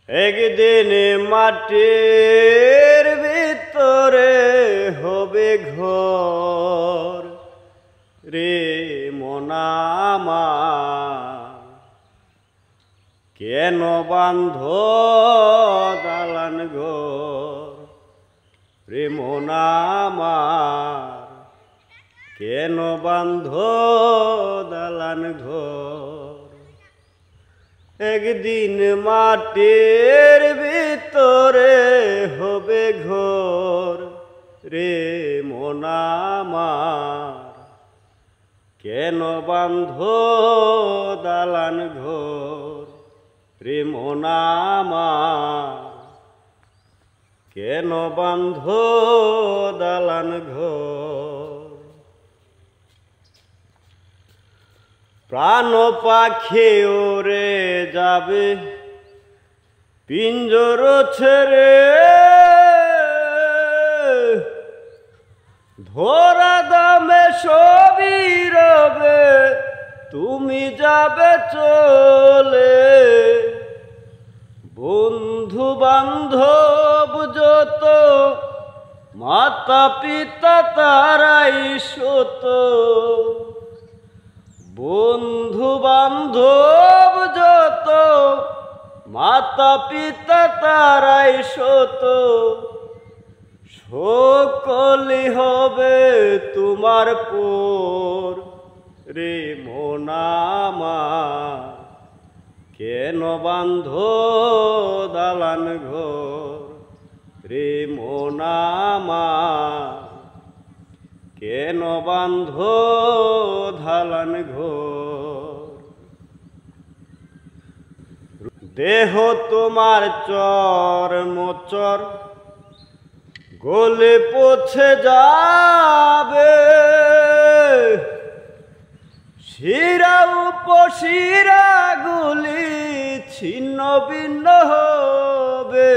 একদিন মাটির ভিতরে হবে ঘর রে মনামা, কেন বান্ধ দালান ঘর রে মনামার, কেন বান্ধ দালান ঘর। একদিন মাটির ভিতরে হবে ঘর রে মনামার, কেন বান্ধ দালান ঘর রে মনামার, কেন বান্ধ দালান ঘর। প্রাণ পাখি ওরে যাবে পিঞ্জর ছেড়ে, ধরা দামে সবই রবে তুমি যাবে চলে। বন্ধু বান্ধব যত মাতা পিতা তারাই সত, বন্ধু বান্ধব যত মাতা পিতা তারাই সত, সকলি হবে তোমার পর রে মনামার, কেন বান্ধ দালান ঘর রে মনামার, কেন বান্ধ দালান ঘর। দেহ তোমার চর মোচর গলে পচে যাবে, শিরা উপশিরা গুলি ছিন্ন ভিন্ন হবে।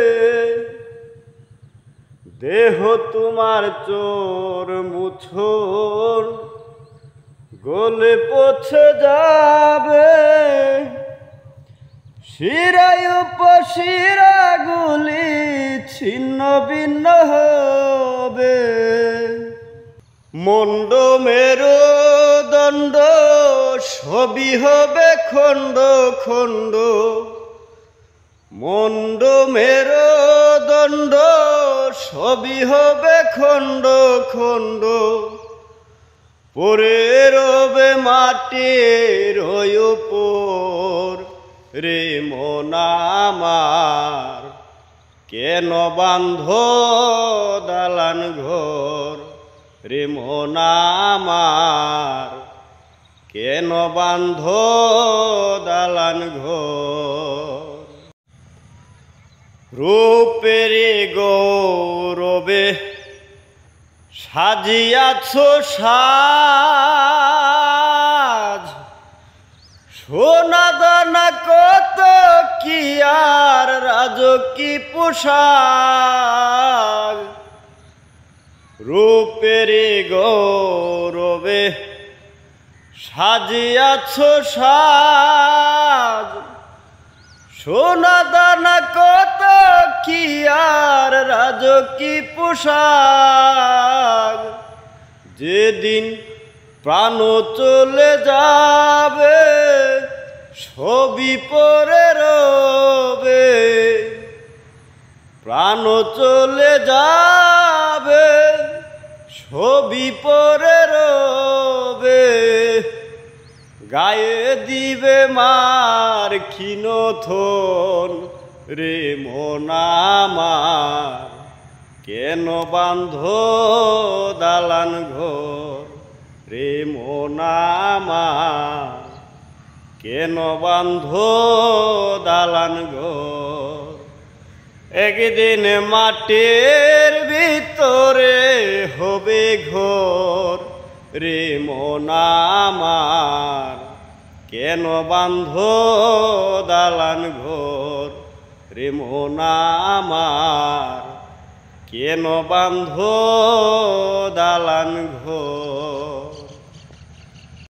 দেহ তোমার চোর মুছর গলে পচে যাবে, শিরায় উপশিরা গুলি ছিন্ন ভিন্ন হবে। মন্ড মেরু দণ্ড সবই হবে খণ্ড খণ্ড, মন্ড মেরু দণ্ড সবই হবে খণ্ড খণ্ড। পরে রবে মাটির উপর রে মনামার, কেন বান্ধ দালান ঘর রে মনামার, কেন বান্ধ দালান ঘর। রূপের গৌরবে সাজিয়াছ সাজ, সোনা দানা কত কি আর রাজকী পোশাক। রূপের গৌরবে সাজিয়াছ সাজ, সোনা দানা কত কি আর রাজকী পোশাক। যেদিন প্রাণ চলে যাবে সবই পরে রবে, প্রাণ চলে যাবে সবই পরে রবে। গায়ে দিবে মার ক্ষীণথন রে মনামার, কেন বান্ধ দালান ঘর রে মনামার, কেন বান্ধ দালান ঘর। একদিন মাটির ভিতরে হবে ঘর রে মনামার, কেন বান্ধ দালান ঘর রে মনামার, কেন বান্ধ দালান ঘর।